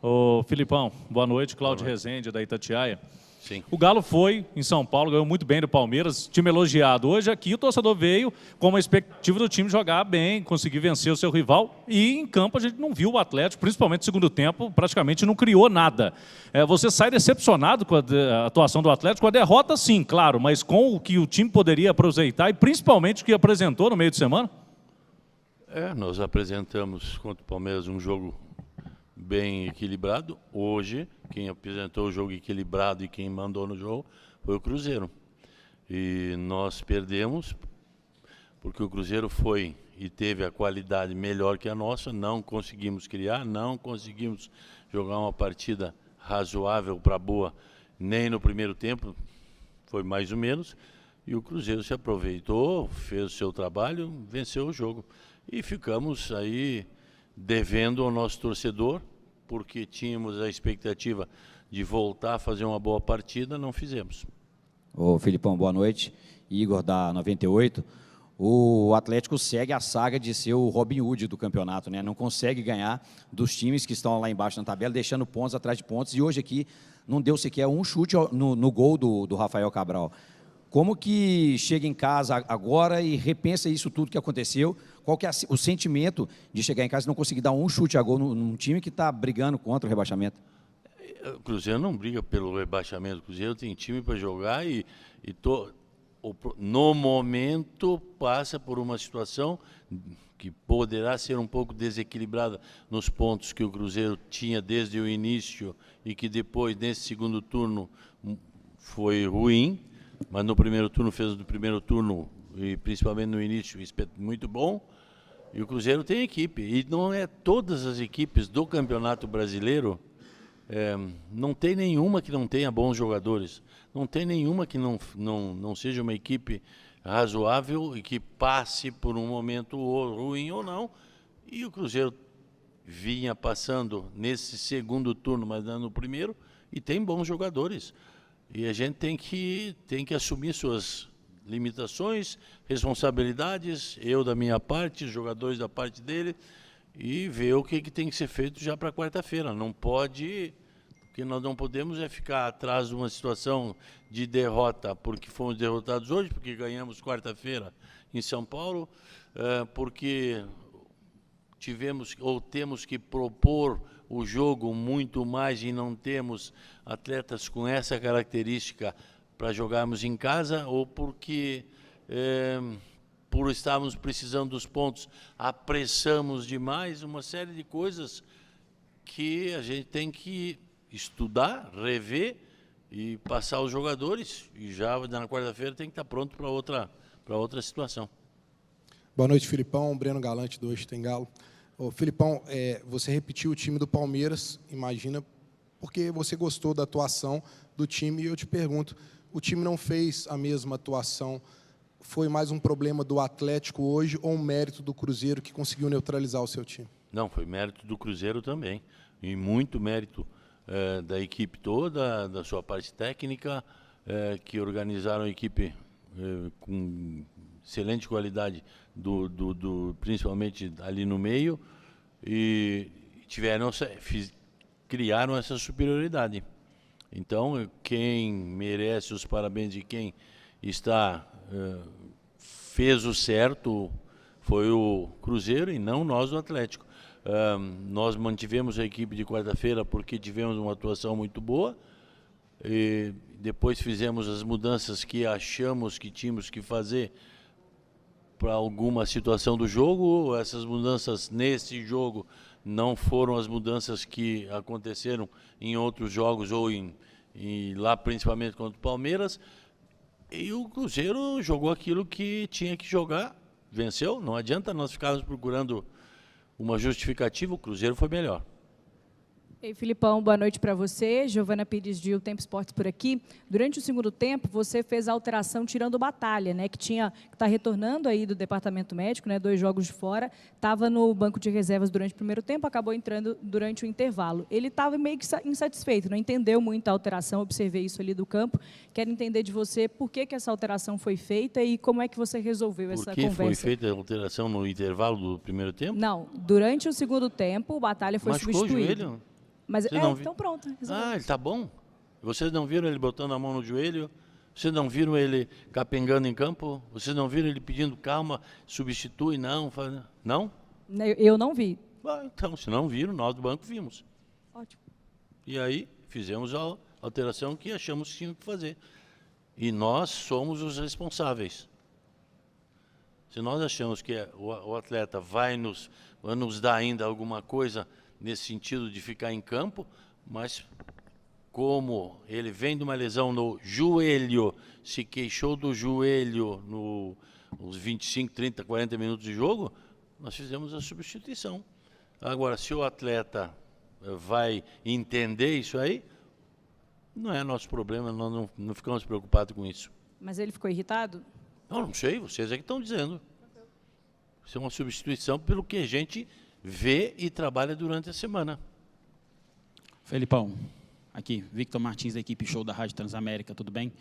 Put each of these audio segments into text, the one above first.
Ô, Filipão, boa noite. Cláudio Rezende, da Itatiaia. Sim. O Galo foi em São Paulo, ganhou muito bem do Palmeiras, time elogiado. Hoje aqui o torcedor veio com uma expectativa do time jogar bem, conseguir vencer o seu rival. E em campo a gente não viu o Atlético, principalmente no segundo tempo, praticamente não criou nada. Você sai decepcionado com a atuação do Atlético, com a derrota sim, claro, mas com o que o time poderia aproveitar e principalmente o que apresentou no meio de semana? Nós apresentamos contra o Palmeiras um jogo bem equilibrado. Hoje, quem apresentou o jogo equilibrado e quem mandou no jogo foi o Cruzeiro. E nós perdemos porque o Cruzeiro foi e teve a qualidade melhor que a nossa, não conseguimos criar, não conseguimos jogar uma partida razoável para boa, nem no primeiro tempo, foi mais ou menos, e o Cruzeiro se aproveitou, fez o seu trabalho, venceu o jogo. E ficamos aí devendo ao nosso torcedor, porque tínhamos a expectativa de voltar a fazer uma boa partida, não fizemos. Ô Filipão, boa noite. Igor, da 98. O Atlético segue a saga de ser o Robin Hood do campeonato, né? Não consegue ganhar dos times que estão lá embaixo na tabela, deixando pontos atrás de pontos, e hoje aqui não deu sequer um chute no gol do Rafael Cabral. Como que chega em casa agora e repensa isso tudo que aconteceu? Qual que é o sentimento de chegar em casa e não conseguir dar um chute a gol num time que está brigando contra o rebaixamento? O Cruzeiro não briga pelo rebaixamento. O Cruzeiro tem time para jogar no momento passa por uma situação que poderá ser um pouco desequilibrada nos pontos que o Cruzeiro tinha desde o início e que depois, nesse segundo turno, foi ruim. Mas no primeiro turno fez do primeiro turno, e principalmente no início, muito bom. E o Cruzeiro tem equipe. E não é todas as equipes do Campeonato Brasileiro, não tem nenhuma que não tenha bons jogadores. Não tem nenhuma que não seja uma equipe razoável e que passe por um momento ruim ou não. E o Cruzeiro vinha passando nesse segundo turno, mas não no primeiro, e tem bons jogadores. E a gente tem que assumir suas limitações, responsabilidades, eu da minha parte, os jogadores da parte dele, e ver o que tem que ser feito já para quarta-feira. Não pode, o que nós não podemos é ficar atrás de uma situação de derrota, porque fomos derrotados hoje, porque ganhamos quarta-feira em São Paulo, porque tivemos ou temos que propor o jogo muito mais e não temos atletas com essa característica para jogarmos em casa, ou porque por estarmos precisando dos pontos apressamos demais, uma série de coisas que a gente tem que estudar, rever e passar aos jogadores, e já na quarta-feira tem que estar pronto para outra situação. Boa noite, Filipão. Breno Galante, do Hoje Tem Galo. Ô, Filipão, você repetiu o time do Palmeiras, imagina, porque você gostou da atuação do time, e eu te pergunto, o time não fez a mesma atuação, foi mais um problema do Atlético hoje ou um mérito do Cruzeiro que conseguiu neutralizar o seu time? Não, foi mérito do Cruzeiro também, e muito mérito da equipe toda, da sua parte técnica, que organizaram a equipe com excelente qualidade, principalmente ali no meio, e criaram essa superioridade. Então, quem merece os parabéns e quem fez o certo foi o Cruzeiro e não nós do Atlético. Nós mantivemos a equipe de quarta-feira porque tivemos uma atuação muito boa, e depois fizemos as mudanças que achamos que tínhamos que fazer para alguma situação do jogo. Essas mudanças nesse jogo não foram as mudanças que aconteceram em outros jogos ou lá principalmente contra o Palmeiras. E o Cruzeiro jogou aquilo que tinha que jogar, venceu. Não adianta nós ficarmos procurando uma justificativa, o Cruzeiro foi melhor. Ei, Filipão, boa noite para você. Giovana Pires de O Tempo Esportes por aqui. Durante o segundo tempo, você fez a alteração tirando o Batalha, né, que está retornando aí do departamento médico, né, 2 jogos de fora, estava no banco de reservas durante o primeiro tempo, acabou entrando durante o intervalo. Ele estava meio que insatisfeito, não entendeu muito a alteração, observei isso ali do campo. Quero entender de você por que essa alteração foi feita e como é que você resolveu essa conversa. Por que foi feita a alteração no intervalo do primeiro tempo? Não, durante o segundo tempo, o Batalha foi substituído. Machucou o joelho? Mas Vocês não então pronto. Ah, ele está bom? Vocês não viram ele botando a mão no joelho? Vocês não viram ele capengando em campo? Vocês não viram ele pedindo calma, substitui, não? Não? Eu não vi. Então, se não viram, nós do banco vimos. Ótimo. E aí fizemos a alteração que achamos que tinha que fazer. E nós somos os responsáveis. Se nós achamos que o atleta vai nos dar ainda alguma coisa nesse sentido de ficar em campo, mas como ele vem de uma lesão no joelho, se queixou do joelho nos 25, 30, 40 minutos de jogo, nós fizemos a substituição. Agora, se o atleta vai entender isso aí, não é nosso problema, nós não ficamos preocupados com isso. Mas ele ficou irritado? Não sei, vocês é que estão dizendo. Isso é uma substituição pelo que a gente vê e trabalha durante a semana. Felipão, aqui, Victor Martins, da equipe Show da Rádio Transamérica, tudo bem?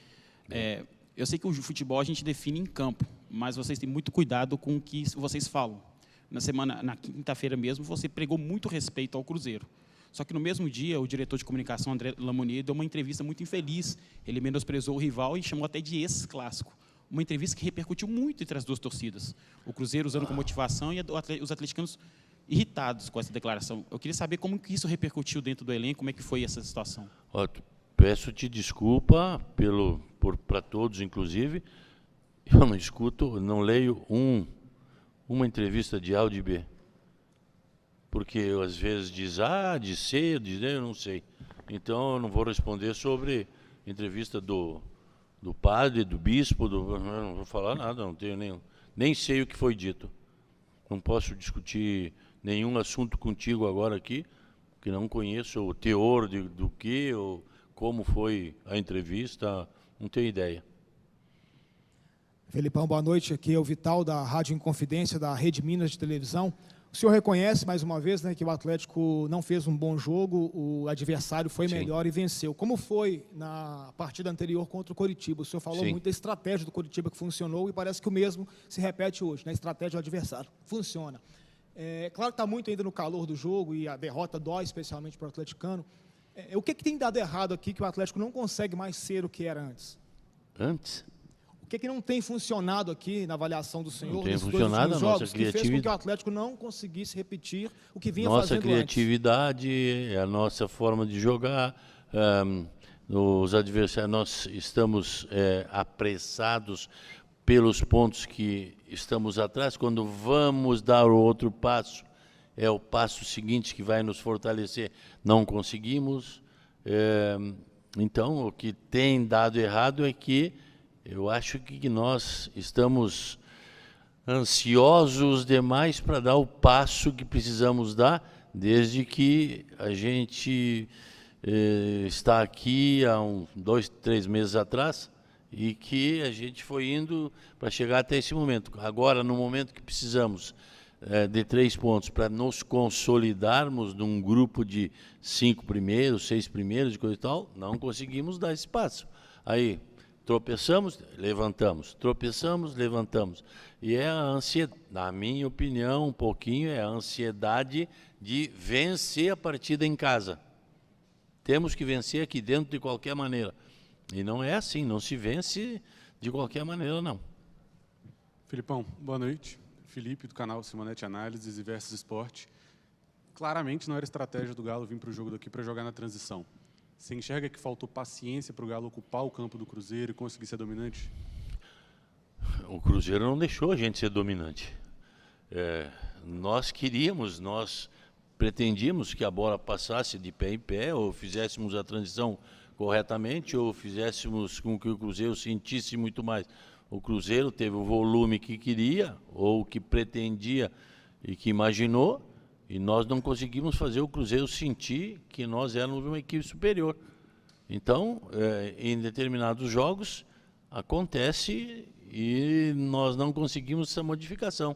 Eu sei que o futebol a gente define em campo, mas vocês têm muito cuidado com o que vocês falam. Na quinta-feira mesmo, você pregou muito respeito ao Cruzeiro. Só que no mesmo dia, o diretor de comunicação, André Lamonier, deu uma entrevista muito infeliz. Ele menosprezou o rival e chamou até de ex-clássico. Uma entrevista que repercutiu muito entre as duas torcidas. O Cruzeiro usando como motivação e os atleticanos irritados com essa declaração. Eu queria saber como que isso repercutiu dentro do elenco, como é que foi essa situação. Peço-te desculpa para todos, inclusive. Eu não escuto, não leio uma entrevista de A ou de B. Porque eu, às vezes diz A, de C, de D, eu não sei. Então eu não vou responder sobre entrevista do padre, do bispo, não vou falar nada, não tenho nem sei o que foi dito. Não posso discutir nenhum assunto contigo agora aqui, porque não conheço o teor do que, ou como foi a entrevista, não tenho ideia. Felipão, boa noite. Aqui é o Vital, da Rádio Inconfidência, da Rede Minas de Televisão. O senhor reconhece, mais uma vez, né, que o Atlético não fez um bom jogo, o adversário foi melhor e venceu. Como foi na partida anterior contra o Coritiba? O senhor falou muito da estratégia do Coritiba que funcionou e parece que o mesmo se repete hoje, né? A estratégia do adversário. Funciona. Claro que está muito ainda no calor do jogo e a derrota dói, especialmente para o atleticano. O que tem dado errado aqui que o Atlético não consegue mais ser o que era antes? Antes? O que não tem funcionado aqui na avaliação do senhor? Não tem funcionado a nossa criatividade. Que fez com que o Atlético não conseguisse repetir o que vinha fazendo fazendo antes. Nossa criatividade, a nossa forma de jogar, os adversários, nós estamos apressados pelos pontos que estamos atrás. Quando vamos dar o outro passo, é o passo seguinte que vai nos fortalecer. Não conseguimos. Então, o que tem dado errado é que eu acho que nós estamos ansiosos demais para dar o passo que precisamos dar, desde que a gente está aqui há 2, 3 meses atrás e que a gente foi indo para chegar até esse momento. Agora, no momento que precisamos de 3 pontos para nos consolidarmos num grupo de 5 primeiros, 6 primeiros, de coisa e tal, não conseguimos dar esse passo. Aí, tropeçamos, levantamos, tropeçamos, levantamos. E é a ansiedade, na minha opinião, um pouquinho, é a ansiedade de vencer a partida em casa. Temos que vencer aqui dentro de qualquer maneira. E não é assim, não se vence de qualquer maneira, não. Felipão, boa noite. Felipe, do canal Simonete Análises e Versus Esporte. Claramente não era estratégia do Galo vir para o jogo daqui para jogar na transição. Você enxerga que faltou paciência para o Galo ocupar o campo do Cruzeiro e conseguir ser dominante? O Cruzeiro não deixou a gente ser dominante. Nós queríamos, nós pretendíamos que a bola passasse de pé em pé, ou fizéssemos a transição corretamente, ou fizéssemos com que o Cruzeiro sentisse muito mais. O Cruzeiro teve o volume que queria, ou que pretendia e que imaginou, e nós não conseguimos fazer o Cruzeiro sentir que nós éramos uma equipe superior. Então, em determinados jogos, acontece e nós não conseguimos essa modificação.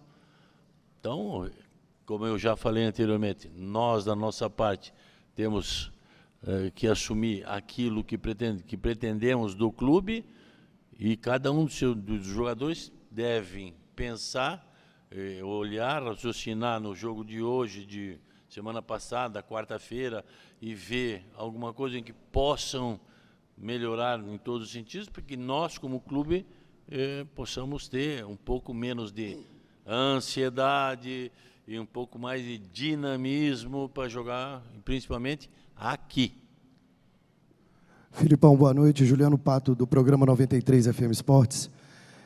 Então, como eu já falei anteriormente, nós, da nossa parte, temos que assumir aquilo que pretendemos do clube e cada um dos jogadores deve pensar, olhar, raciocinar no jogo de hoje, semana passada, quarta-feira, e ver alguma coisa em que possam melhorar em todos os sentidos, para que nós, como clube, possamos ter um pouco menos de ansiedade e um pouco mais de dinamismo para jogar, principalmente aqui. Filipão, boa noite. Juliano Pato, do programa 93 FM Esportes.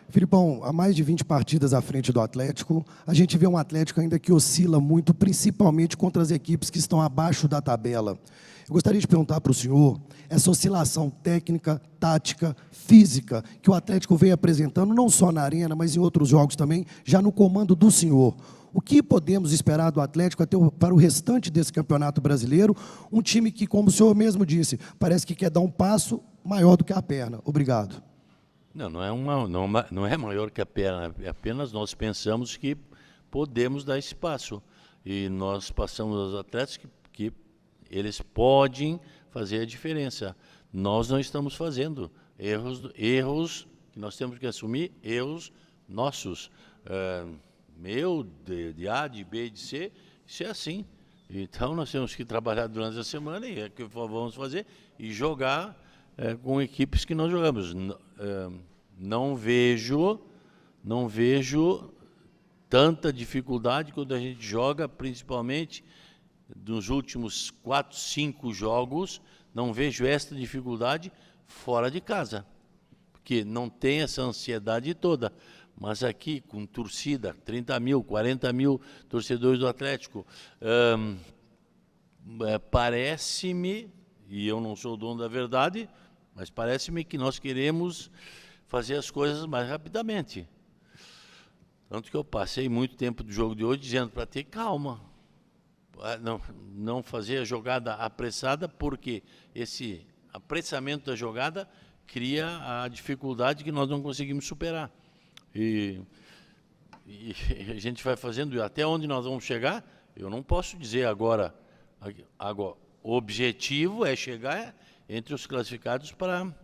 Filipão, há mais de 20 partidas à frente do Atlético, a gente vê um Atlético ainda que oscila muito, principalmente contra as equipes que estão abaixo da tabela. Eu gostaria de perguntar para o senhor, essa oscilação técnica, tática, física, que o Atlético vem apresentando, não só na Arena, mas em outros jogos também, já no comando do senhor. O que podemos esperar do Atlético até para o restante desse Campeonato Brasileiro? Um time que, como o senhor mesmo disse, parece que quer dar um passo maior do que a perna. Obrigado. Não é maior que a perna, apenas nós pensamos que podemos dar esse passo. E nós passamos aos atletas que eles podem fazer a diferença. Nós não estamos fazendo. Erros que nós temos que assumir, erros nossos. De A, de B, de C, isso é assim. Então nós temos que trabalhar durante a semana, e é o que vamos fazer, e jogar com equipes que nós jogamos. Não vejo tanta dificuldade quando a gente joga, principalmente nos últimos 4, 5 jogos, não vejo esta dificuldade fora de casa, porque não tem essa ansiedade toda. Mas aqui, com torcida, 30 mil, 40 mil torcedores do Atlético, parece-me, e eu não sou o dono da verdade, mas parece-me que nós queremos fazer as coisas mais rapidamente. Tanto que eu passei muito tempo do jogo de hoje dizendo para ter calma, não fazer a jogada apressada, porque esse apressamento da jogada cria a dificuldade que nós não conseguimos superar. E a gente vai fazendo, até onde nós vamos chegar, eu não posso dizer agora. O objetivo é chegar entre os classificados para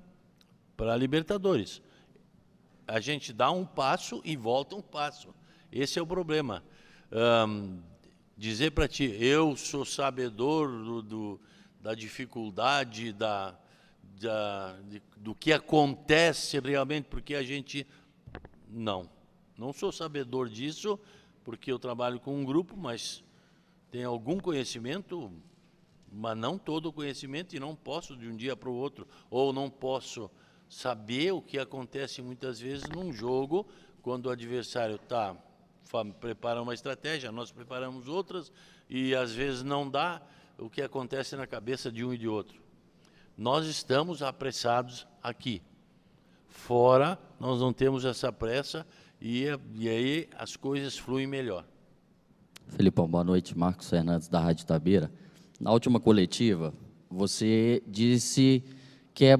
a Libertadores. A gente dá um passo e volta um passo. Esse é o problema. Dizer para ti, eu sou sabedor da dificuldade, do que acontece realmente, porque a gente... Não sou sabedor disso, porque eu trabalho com um grupo, mas tenho algum conhecimento, mas não todo o conhecimento, e não posso de um dia para o outro, ou não posso saber o que acontece muitas vezes num jogo, quando o adversário prepara uma estratégia, nós preparamos outras, e às vezes não dá o que acontece na cabeça de um e de outro. Nós estamos apressados aqui. Fora, nós não temos essa pressa, e aí as coisas fluem melhor. Felipão, boa noite. Marcos Fernandes, da Rádio Tabira. Na última coletiva, você disse que é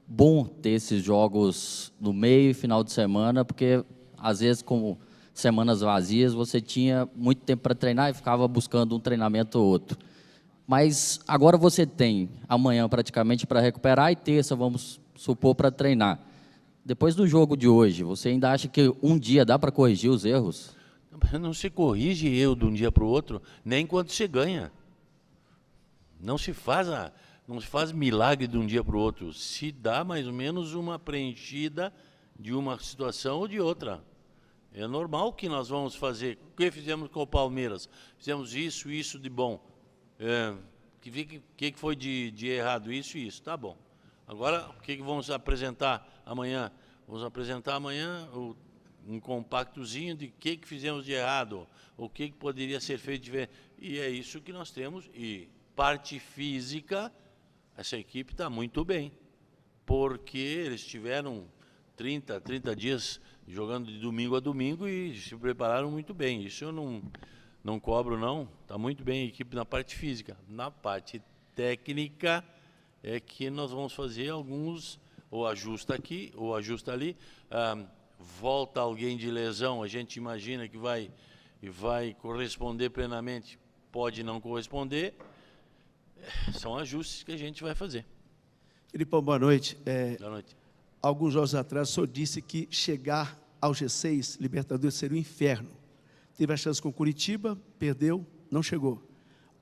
bom ter esses jogos no meio e final de semana, porque, às vezes, como semanas vazias, você tinha muito tempo para treinar e ficava buscando um treinamento ou outro. Mas agora você tem amanhã praticamente para recuperar e terça, vamos supor, para treinar. Depois do jogo de hoje, você ainda acha que um dia dá para corrigir os erros? Não se corrige erro de um dia para o outro, nem quando se ganha. Não se faz milagre de um dia para o outro. Se dá mais ou menos uma preenchida de uma situação ou de outra. É normal que nós vamos fazer. O que fizemos com o Palmeiras? Fizemos isso de bom. O que foi de errado? Isso e isso. Tá bom. Agora, o que vamos apresentar amanhã? Vamos apresentar amanhã um compactozinho de o que fizemos de errado, o que poderia ser feito diferente. E é isso que nós temos. E parte física, essa equipe está muito bem, porque eles tiveram 30 dias jogando de domingo a domingo e se prepararam muito bem. Isso eu não cobro, não. Está muito bem a equipe na parte física. Na parte técnica é que nós vamos fazer alguns, ou ajusta aqui, ou ajusta ali. Volta alguém de lesão, a gente imagina que vai corresponder plenamente, pode não corresponder. São ajustes que a gente vai fazer. Felipão, boa noite. Boa noite. Alguns jogos atrás, o senhor disse que chegar ao G6, Libertadores, seria um inferno. Teve a chance com o Curitiba, perdeu, não chegou.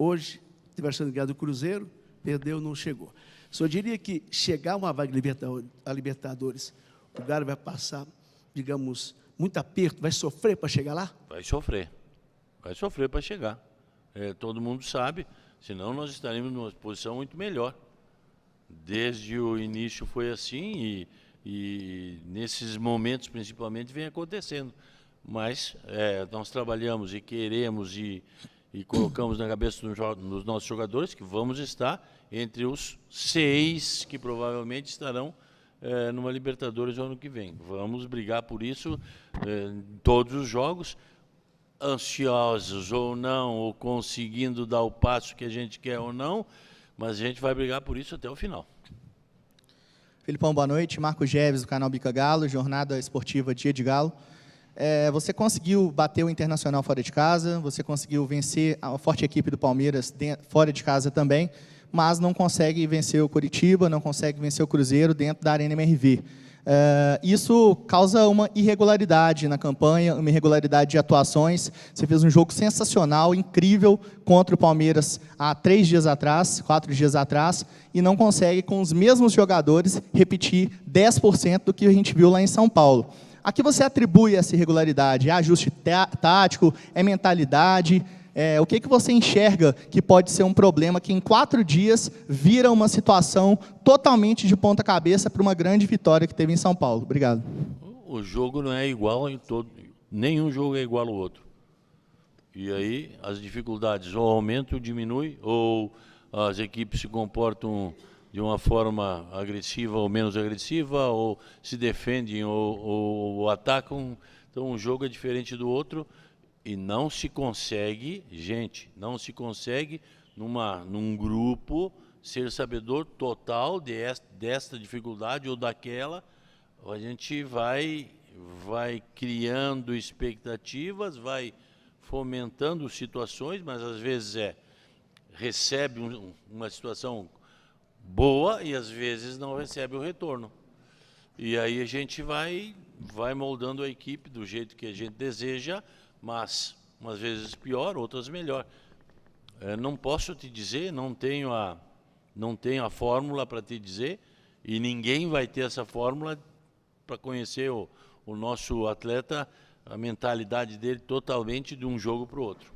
Hoje, adversário ligado do Cruzeiro, perdeu, não chegou. Só diria que chegar uma vaga a Libertadores, o Galo vai passar, digamos, muito aperto, vai sofrer para chegar lá? Vai sofrer para chegar. Todo mundo sabe, senão nós estaríamos numa posição muito melhor. Desde o início foi assim e nesses momentos, principalmente, vem acontecendo. Mas nós trabalhamos e queremos e colocamos na cabeça dos nossos jogadores que vamos estar entre os 6 que provavelmente estarão numa Libertadores no ano que vem. Vamos brigar por isso em todos os jogos, ansiosos ou não, ou conseguindo dar o passo que a gente quer ou não, mas a gente vai brigar por isso até o final. Filipão, boa noite. Marco Geves, do canal Bica Galo, Jornada Esportiva Dia de Galo. Você conseguiu bater o Internacional fora de casa, você conseguiu vencer a forte equipe do Palmeiras fora de casa também, mas não consegue vencer o Coritiba, não consegue vencer o Cruzeiro dentro da Arena MRV. Isso causa uma irregularidade na campanha, uma irregularidade de atuações. Você fez um jogo sensacional, incrível, contra o Palmeiras há 4 dias atrás, e não consegue, com os mesmos jogadores, repetir 10% do que a gente viu lá em São Paulo. A que você atribui essa irregularidade? É ajuste tático? É mentalidade? O que você enxerga que pode ser um problema que em 4 dias vira uma situação totalmente de ponta cabeça para uma grande vitória que teve em São Paulo? Obrigado. O jogo não é igual em todo, nenhum jogo é igual ao outro. E aí as dificuldades ou aumentam ou diminuem, ou as equipes se comportam de uma forma agressiva ou menos agressiva, ou se defendem ou atacam. Então um jogo é diferente do outro. E não se consegue, gente, não se consegue num grupo ser sabedor total desta dificuldade ou daquela. A gente vai criando expectativas, vai fomentando situações, mas às vezes recebe uma situação boa e às vezes não recebe o retorno. E aí a gente vai moldando a equipe do jeito que a gente deseja, mas umas vezes pior, outras melhor. Não posso te dizer, não tenho a fórmula para te dizer, e ninguém vai ter essa fórmula para conhecer o nosso atleta, a mentalidade dele totalmente de um jogo para o outro.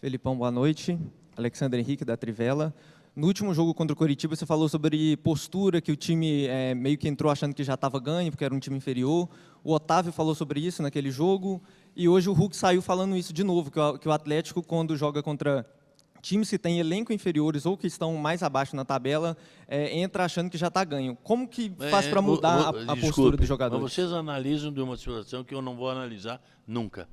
Felipão, boa noite. Alexandre Henrique, da Trivela. No último jogo contra o Coritiba, você falou sobre postura, que o time meio que entrou achando que já estava ganho, porque era um time inferior. O Otávio falou sobre isso naquele jogo. E hoje o Hulk saiu falando isso de novo, que o Atlético, quando joga contra times que têm elenco inferiores ou que estão mais abaixo na tabela, entra achando que já está ganho. Como que faz para mudar a postura dos jogadores? Mas vocês analisam de uma situação que eu não vou analisar nunca.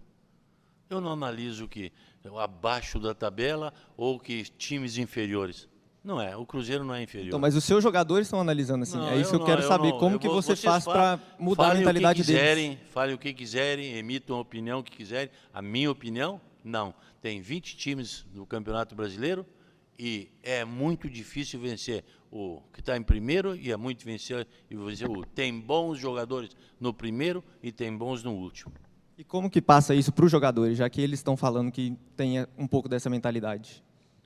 Eu não analiso que abaixo da tabela ou que times inferiores. Não é, o Cruzeiro não é inferior. Então, mas os seus jogadores estão analisando assim. É isso que eu quero saber. Como que você faz para mudar a mentalidade deles? Falem o que quiserem, emitam a opinião que quiserem. A minha opinião, não. Tem 20 times no Campeonato Brasileiro e é muito difícil vencer o que está em primeiro e é muito difícil vencer o. Tem bons jogadores no primeiro e tem bons no último. E como que passa isso para os jogadores, já que eles estão falando que tem um pouco dessa mentalidade?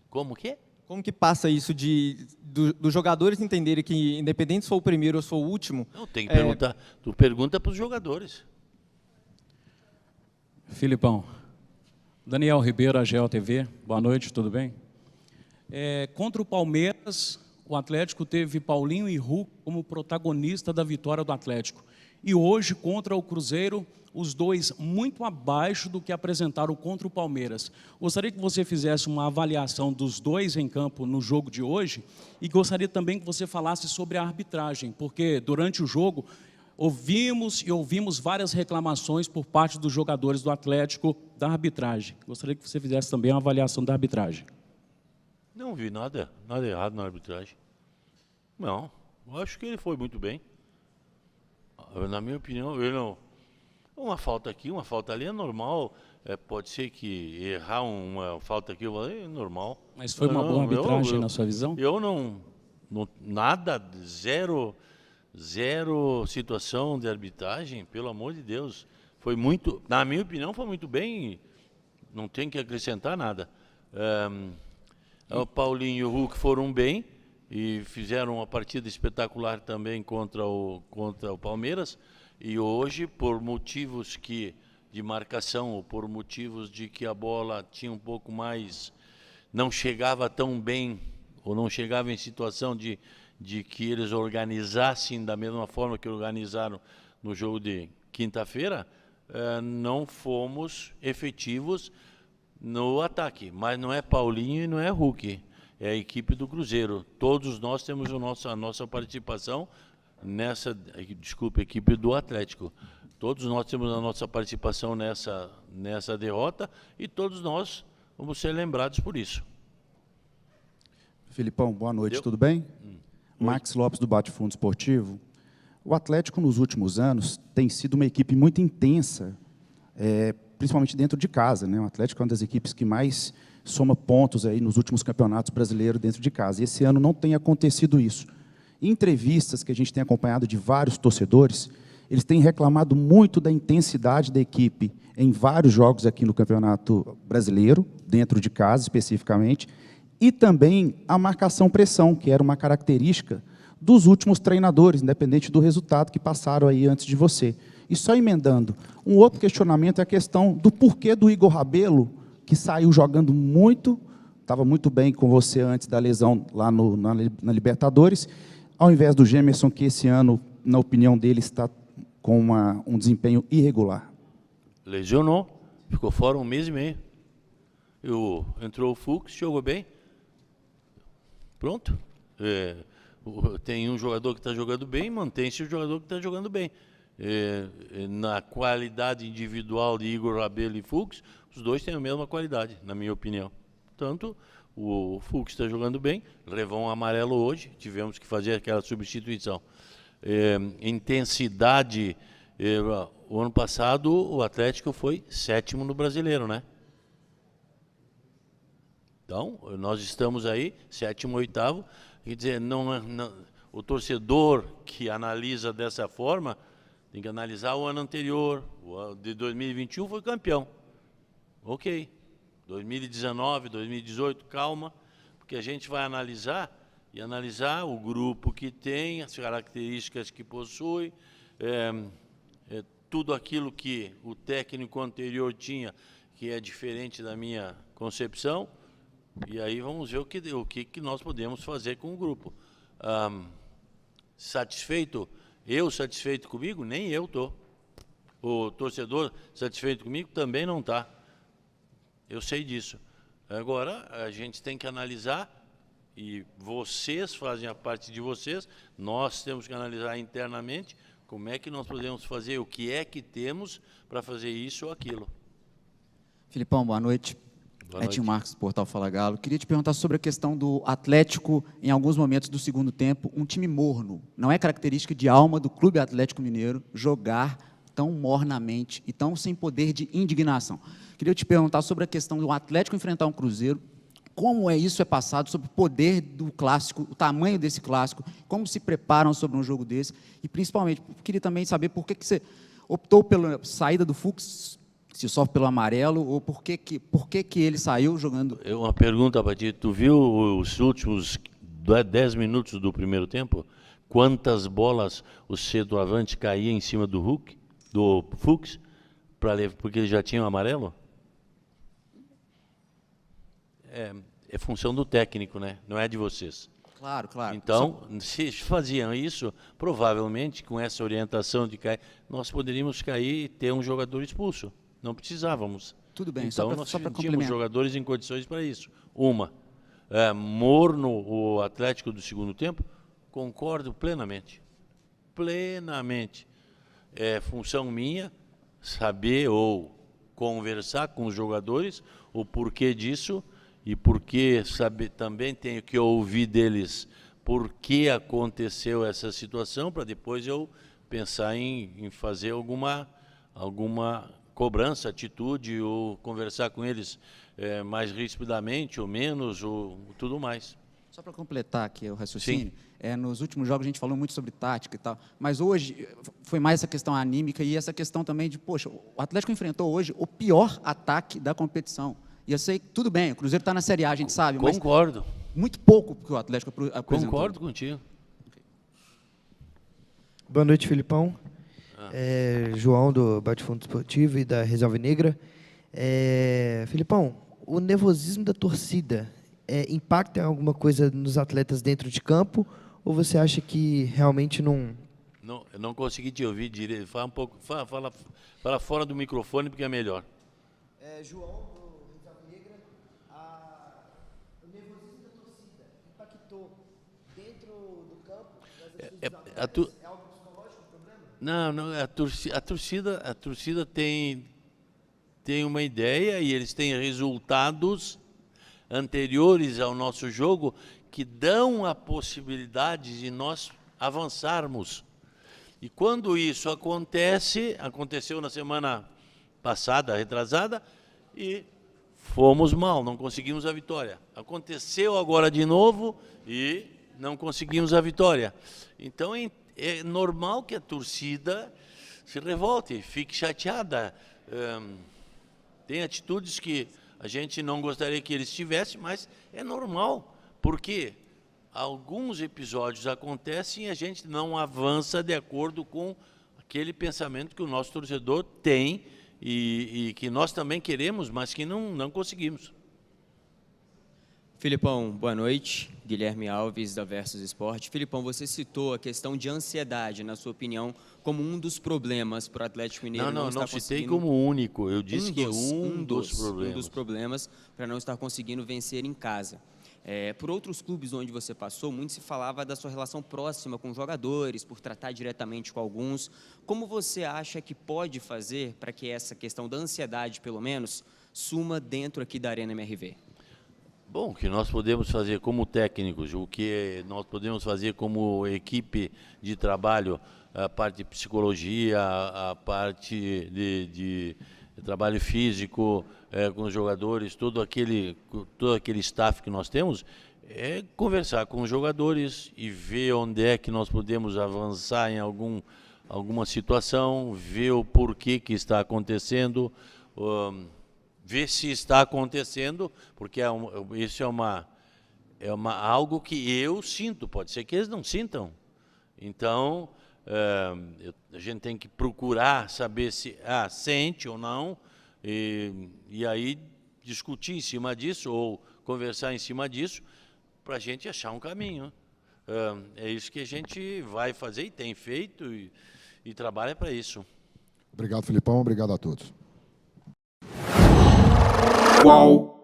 Como que é? Como que passa isso dos jogadores entenderem que, independente se for o primeiro ou se for o último... Não, tem que perguntar. Tu pergunta para os jogadores. Filipão, Daniel Ribeiro, AGL TV, boa noite, tudo bem? Contra o Palmeiras, o Atlético teve Paulinho e Hulk como protagonista da vitória do Atlético. E hoje, contra o Cruzeiro, os dois muito abaixo do que apresentaram contra o Palmeiras. Gostaria que você fizesse uma avaliação dos dois em campo no jogo de hoje e gostaria também que você falasse sobre a arbitragem, porque durante o jogo ouvimos várias reclamações por parte dos jogadores do Atlético da arbitragem. Gostaria que você fizesse também uma avaliação da arbitragem. Não vi nada errado na arbitragem. Não, eu acho que ele foi muito bem. Na minha opinião, ele não... Uma falta aqui, uma falta ali é normal. Pode ser que errar uma falta aqui é normal. Mas foi uma boa arbitragem na sua visão? Eu não nada, zero situação de arbitragem, pelo amor de Deus. Foi muito, na minha opinião, foi muito bem. Não tem que acrescentar nada. O Paulinho e o Hulk foram bem e fizeram uma partida espetacular também contra o Palmeiras. E hoje, por motivos de marcação, ou por motivos de que a bola tinha um pouco mais, não chegava tão bem, ou não chegava em situação de que eles organizassem da mesma forma que organizaram no jogo de quinta-feira, não fomos efetivos no ataque. Mas não é Paulinho e não é Hulk, é a equipe do Cruzeiro. Todos nós temos a nossa participação equipe do Atlético. Todos nós temos a nossa participação nessa derrota e todos nós vamos ser lembrados por isso. Filipão, boa noite, tudo bem? Max Lopes, do Bate Fundo Esportivo. O Atlético, nos últimos anos, tem sido uma equipe muito intensa, principalmente dentro de casa, né? O Atlético é uma das equipes que mais soma pontos aí nos últimos campeonatos brasileiros dentro de casa. E esse ano não tem acontecido isso. Em entrevistas que a gente tem acompanhado de vários torcedores, eles têm reclamado muito da intensidade da equipe em vários jogos aqui no Campeonato Brasileiro, dentro de casa especificamente, e também a marcação-pressão, que era uma característica dos últimos treinadores, independente do resultado que passaram aí antes de você. E só emendando, um outro questionamento é a questão do porquê do Igor Rabelo, que saiu jogando muito, estava muito bem com você antes da lesão lá na Libertadores, ao invés do Gemerson, que esse ano, na opinião dele, está com um desempenho irregular. Lesionou, ficou fora 1 mês e meio. Entrou o Fux, jogou bem. Pronto. Tem um jogador que está jogando bem, mantém-se o jogador que está jogando bem. Na qualidade individual de Igor Rabelo e Fux, os dois têm a mesma qualidade, na minha opinião. Portanto, o Fux está jogando bem, levou um amarelo hoje, tivemos que fazer aquela substituição. Intensidade, o ano passado o Atlético foi 7º no Brasileiro, né? Então, nós estamos aí, 7º, 8º, quer dizer, o torcedor que analisa dessa forma tem que analisar o ano anterior, o de 2021 foi campeão. Ok. 2019, 2018, calma, porque a gente vai analisar o grupo que tem, as características que possui, tudo aquilo que o técnico anterior tinha, que é diferente da minha concepção, e aí vamos ver o que nós podemos fazer com o grupo. Satisfeito? Eu satisfeito comigo? Nem eu estou. O torcedor satisfeito comigo também não está. Eu sei disso. Agora, a gente tem que analisar, e vocês fazem a parte de vocês, nós temos que analisar internamente como é que nós podemos fazer, o que é que temos para fazer isso ou aquilo. Filipão, boa noite. Boa noite. Edinho Marcos, Portal Fala Galo. Queria te perguntar sobre a questão do Atlético, em alguns momentos do segundo tempo, um time morno. Não é característica de alma do Clube Atlético Mineiro jogar tão mornamente e tão sem poder de indignação. Queria te perguntar sobre a questão do Atlético enfrentar um Cruzeiro, como isso é passado, sobre o poder do clássico, o tamanho desse clássico, como se preparam sobre um jogo desse, e principalmente, queria também saber por que você optou pela saída do Fux, se só pelo amarelo, ou por que ele saiu jogando... Uma pergunta para ti, tu viu os últimos 10 minutos do primeiro tempo? Quantas bolas o centroavante caía em cima do Fux, porque ele já tinha um amarelo? É função do técnico, né? Não é de vocês. Claro, claro. Então, se faziam isso, provavelmente, com essa orientação de cair, nós poderíamos cair e ter um jogador expulso. Não precisávamos. Tudo bem, então, nós tínhamos jogadores em condições para isso. Morno o Atlético do segundo tempo, concordo plenamente. Plenamente. É função minha saber ou conversar com os jogadores o porquê disso, e porque também tenho que ouvir deles por que aconteceu essa situação, para depois eu pensar em fazer alguma cobrança, atitude, ou conversar com eles mais rispidamente ou menos, ou tudo mais. Só para completar aqui o raciocínio, nos últimos jogos a gente falou muito sobre tática e tal, mas hoje foi mais essa questão anímica e essa questão também de, poxa, o Atlético enfrentou hoje o pior ataque da competição. Ia ser, tudo bem, o Cruzeiro está na Série A, a gente sabe, mas Concordo. muito pouco que o Atlético apresentou. Concordo contigo. Boa noite, Filipão. João, do Bate-Fundo Esportivo e da Reserva Negra. Filipão, o nervosismo da torcida impacta em alguma coisa nos atletas dentro de campo? Ou você acha que realmente não... Não, eu não consegui te ouvir direito. Fala um pouco, fala fora do microfone, porque é melhor. João, do Reserva Negra, o nervosismo da torcida impactou dentro do campo? É algo psicológico o problema? Não, a torcida tem uma ideia e eles têm resultados anteriores ao nosso jogo que dão a possibilidade de nós avançarmos. E quando isso aconteceu na semana passada, retrasada, e fomos mal, não conseguimos a vitória. Aconteceu agora de novo e não conseguimos a vitória. Então é normal que a torcida se revolte, fique chateada. Tem atitudes que a gente não gostaria que eles tivessem, mas é normal, porque alguns episódios acontecem e a gente não avança de acordo com aquele pensamento que o nosso torcedor tem e que nós também queremos, mas que não conseguimos. Filipão, boa noite. Guilherme Alves, da Versus Esporte. Filipão, você citou a questão de ansiedade, na sua opinião, como um dos problemas para o Atlético Mineiro. Não citei como único. Eu disse que é um dos problemas. Um dos problemas para não estar conseguindo vencer em casa. Por outros clubes onde você passou, muito se falava da sua relação próxima com jogadores, por tratar diretamente com alguns. Como você acha que pode fazer para que essa questão da ansiedade, pelo menos, suma dentro aqui da Arena MRV? Bom, o que nós podemos fazer como técnicos, o que nós podemos fazer como equipe de trabalho, a parte de psicologia, a parte de trabalho físico com os jogadores, todo aquele staff que nós temos, é conversar com os jogadores e ver onde é que nós podemos avançar em alguma situação, ver o porquê que está acontecendo, ver se está acontecendo, porque isso é algo que eu sinto, pode ser que eles não sintam. Então, a gente tem que procurar saber se sente ou não, e aí discutir em cima disso, ou conversar em cima disso, para a gente achar um caminho. É isso que a gente vai fazer e tem feito, e trabalha para isso. Obrigado, Filipão. Obrigado a todos. Qual